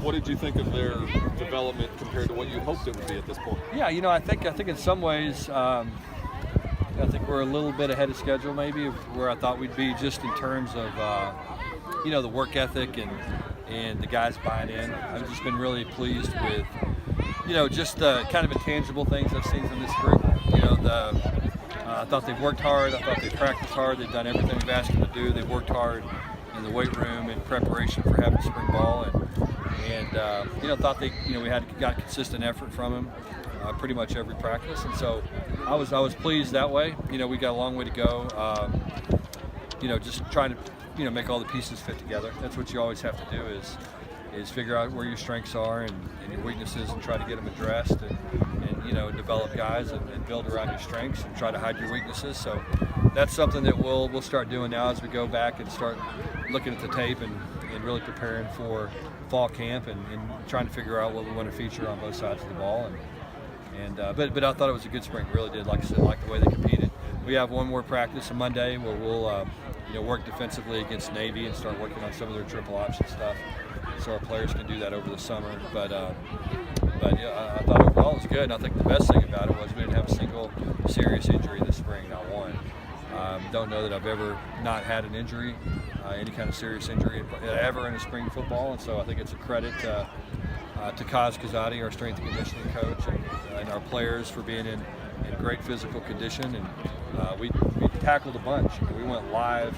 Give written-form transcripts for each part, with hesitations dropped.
What did you think of their development compared to what you hoped it would be at this point? Yeah, I think in some ways, I think we're a little bit ahead of schedule maybe of where I thought we'd be just in terms of the work ethic and the guys buying in. I've just been really pleased with just the kind of intangible things I've seen from this group. I thought they've worked hard. I thought they practiced hard. They've done everything we've asked them to do. They've worked hard in the weight room in preparation for having spring ball, and thought we got consistent effort from them pretty much every practice, and so I was pleased that way. We got a long way to go. Just trying to make all the pieces fit together. That's what you always have to do is figure out where your strengths are and your weaknesses and try to get them addressed and develop guys and build around your strengths and try to hide your weaknesses. So that's something that we'll start doing now as we go back and start looking at the tape and really preparing for fall camp and trying to figure out what we want to feature on both sides of the ball. But I thought it was a good spring, really did. Like I said, like the way they competed. We have one more practice on Monday where we'll work defensively against Navy and start working on some of their triple option stuff, so our players can do that over the summer. But yeah, I thought overall it was good, and I think the best thing about it was we didn't have a single serious injury this spring, not one. Don't know that I've ever not had an injury, any kind of serious injury ever in a spring football, and so I think it's a credit to Kaz Kazadi, our strength and conditioning coach, and our players for being in great physical condition. And we tackled a bunch. We went live,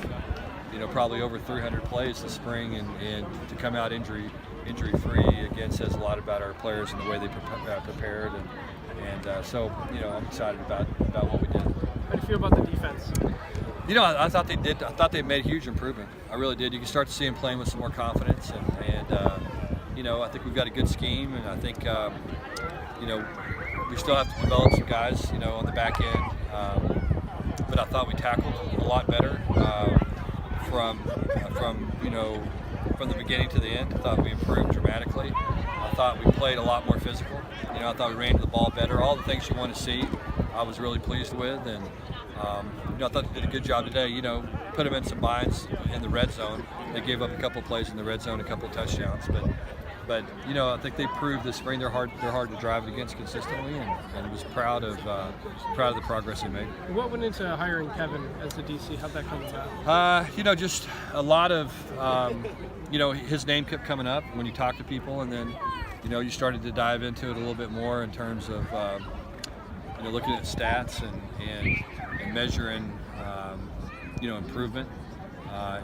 probably over 300 plays this spring, and to come out injury-free again says a lot about our players and the way they prepared. And so I'm excited about what we did. How do you feel about the defense? I thought they did. I thought they made a huge improvement. I really did. You can start to see them playing with some more confidence, and I think we've got a good scheme, and I think we still have to develop some guys, on the back end. But I thought we tackled a lot better from the beginning to the end. I thought we improved dramatically. I thought we played a lot more physical. I thought we ran to the ball better. All the things you want to see, I was really pleased with, and I thought they did a good job today. Put them in some binds in the red zone. They gave up a couple plays in the red zone, a couple touchdowns, but I think they proved this spring they're hard to drive it against consistently, and was proud of the progress they made. What went into hiring Kevin as the DC? How'd that come about? Just a lot of his name kept coming up when you talk to people, and then you started to dive into it a little bit more in terms of looking at stats and measuring improvement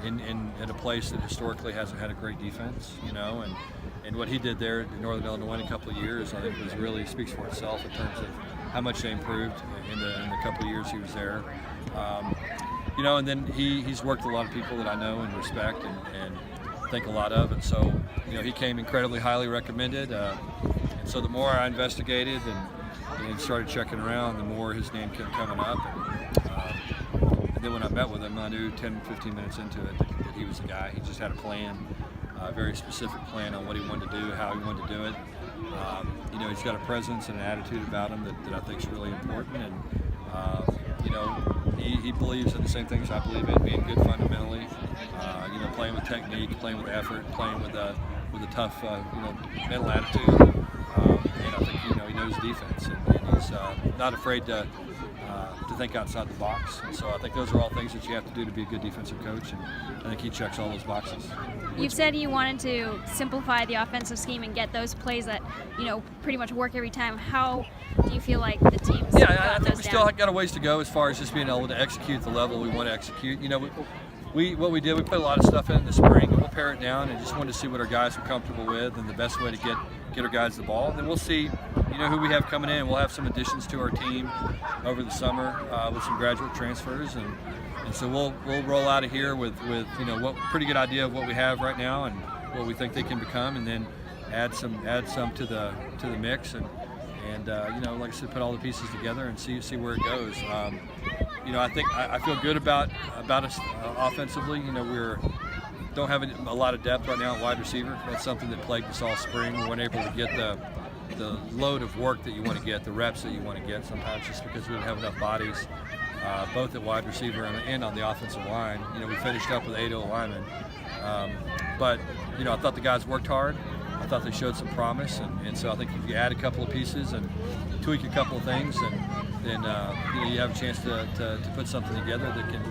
in a place that historically hasn't had a great defense, and what he did there in Northern Illinois in a couple of years, I think really speaks for itself in terms of how much they improved in the couple of years he was there. And then he's worked with a lot of people that I know and respect and think a lot of, and so he came incredibly highly recommended. And so the more I investigated and started checking around, the more his name kept coming up. And then when I met with him, I knew 10, 15 minutes into it that he was the guy. He just had a plan, a very specific plan on what he wanted to do, how he wanted to do it. He's got a presence and an attitude about him that I think is really important. And he believes in the same things I believe in, being good fundamentally, playing with technique, playing with effort, playing with a tough mental attitude. And I think he knows defense, and he's not afraid to think outside the box. And so I think those are all things that you have to do to be a good defensive coach, and I think he checks all those boxes. You've said you wanted to simplify the offensive scheme and get those plays that pretty much work every time. How do you feel like the team's I think we still got a ways to go as far as just being able to execute the level we want to execute. We put a lot of stuff in the spring, and we'll pare it down and just wanted to see what our guys were comfortable with and the best way to get our guys the ball. And then we'll see who we have coming in. We'll have some additions to our team over the summer with some graduate transfers, and so we'll roll out of here with what pretty good idea of what we have right now and what we think they can become, and then add some to the mix, and like I said, put all the pieces together and see where it goes. I feel good about us offensively. Don't have a lot of depth right now at wide receiver. That's something that plagued us all spring. We weren't able to get the load of work that you want to get, the reps that you want to get sometimes, just because we didn't have enough bodies, both at wide receiver and on the offensive line. We finished up with 8 linemen. But I thought the guys worked hard. I thought they showed some promise, and so I think if you add a couple of pieces and tweak a couple of things, and then you have a chance to put something together that can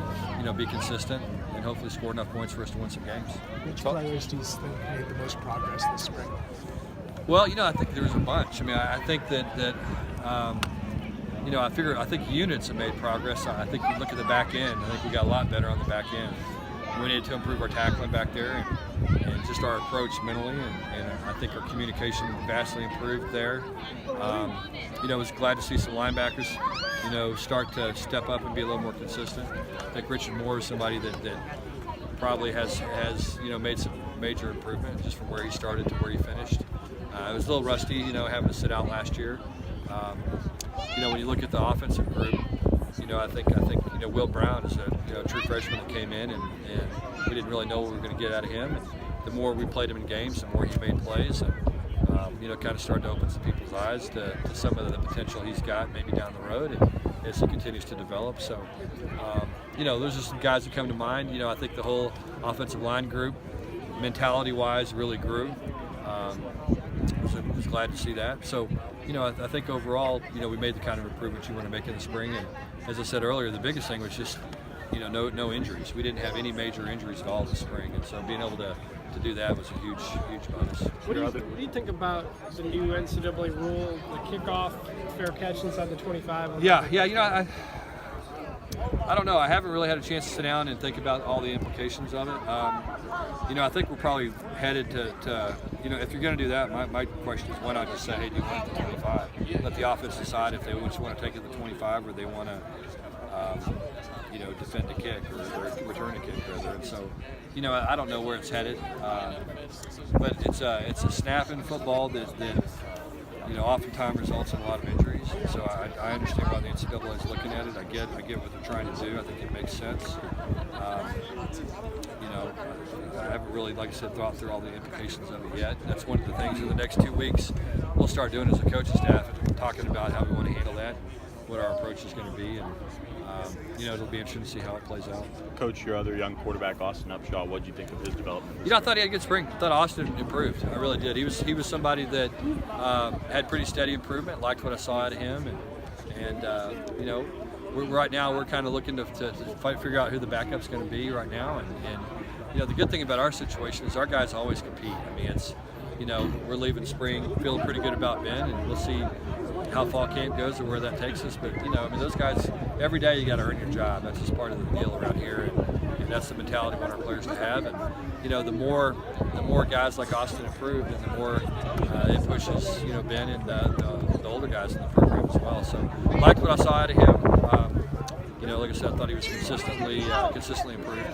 be consistent and hopefully score enough points for us to win some games. Which players do you think made the most progress this spring? Well, I think there was a bunch. I mean, I think that I think units have made progress. I think you look at the back end. I think we got a lot better on the back end. We needed to improve our tackling back there and just our approach mentally, and I think our communication vastly improved there. I was glad to see some linebackers, start to step up and be a little more consistent. I think Richard Moore is somebody that probably has made some major improvement just from where he started to where he finished. It was a little rusty, having to sit out last year. When you look at the offensive group, I think Will Brown is a true freshman that came in, and we didn't really know what we were going to get out of him. And the more we played him in games, the more he made plays, and kind of started to open some people's eyes to some of the potential he's got maybe down the road, and as he continues to develop. So, those are some guys that come to mind. I think the whole offensive line group, mentality-wise, really grew. Was glad to see that. So, I think overall, we made the kind of improvements you want to make in the spring. And as I said earlier, the biggest thing was just, no injuries. We didn't have any major injuries at all this spring, and so being able to do that was a huge bonus. What do you think about the new NCAA rule, the kickoff, fair catch inside the 25? Yeah. I don't know. I haven't really had a chance to sit down and think about all the implications of it. I think we're probably headed to if you're going to do that, my question is, why not just say, hey, do you want it to 25? Let the offense decide if they just want to take it to 25 or they want to, defend a kick or return a kick, rather. And so, I don't know where it's headed, but it's a snap in football that oftentimes results in a lot of injuries. So I understand why the NCAA is looking at it. I get what they're trying to do. I think it makes sense. I haven't really, like I said, thought through all the implications of it yet. That's one of the things in the next 2 weeks we'll start doing as a coaching staff, talking about how we want to handle that, what our approach is going to be, and it'll be interesting to see how it plays out. Coach, your other young quarterback, Austin Upshaw, what did you think of his development? I thought he had a good spring. I thought Austin improved. I really did. He was somebody that had pretty steady improvement. Liked what I saw out of him, and right now we're kind of looking to figure out who the backup's going to be right now, and the good thing about our situation is our guys always compete. I mean, it's we're leaving spring feeling pretty good about Ben, and we'll see how fall camp goes or where that takes us. But those guys, every day you got to earn your job. That's just part of the deal around here, and that's the mentality we want our players to have. And the more guys like Austin improve, and the more it pushes Ben and the older guys in the program as well. So I liked what I saw out of him. Like I said, I thought he was consistently improved.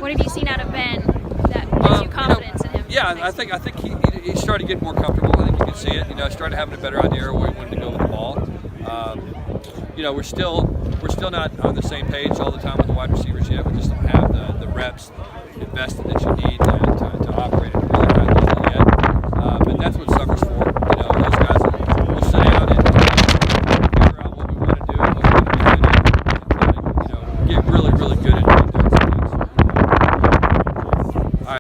What have you seen out of Ben that gives you confidence in him? Yeah, I think he started getting more comfortable. I think you can see it. Started having a better idea of where he wanted to go with the ball. We're still not on the same page all the time with the wide receivers yet. We just don't have the reps invested that you need to operate at a really high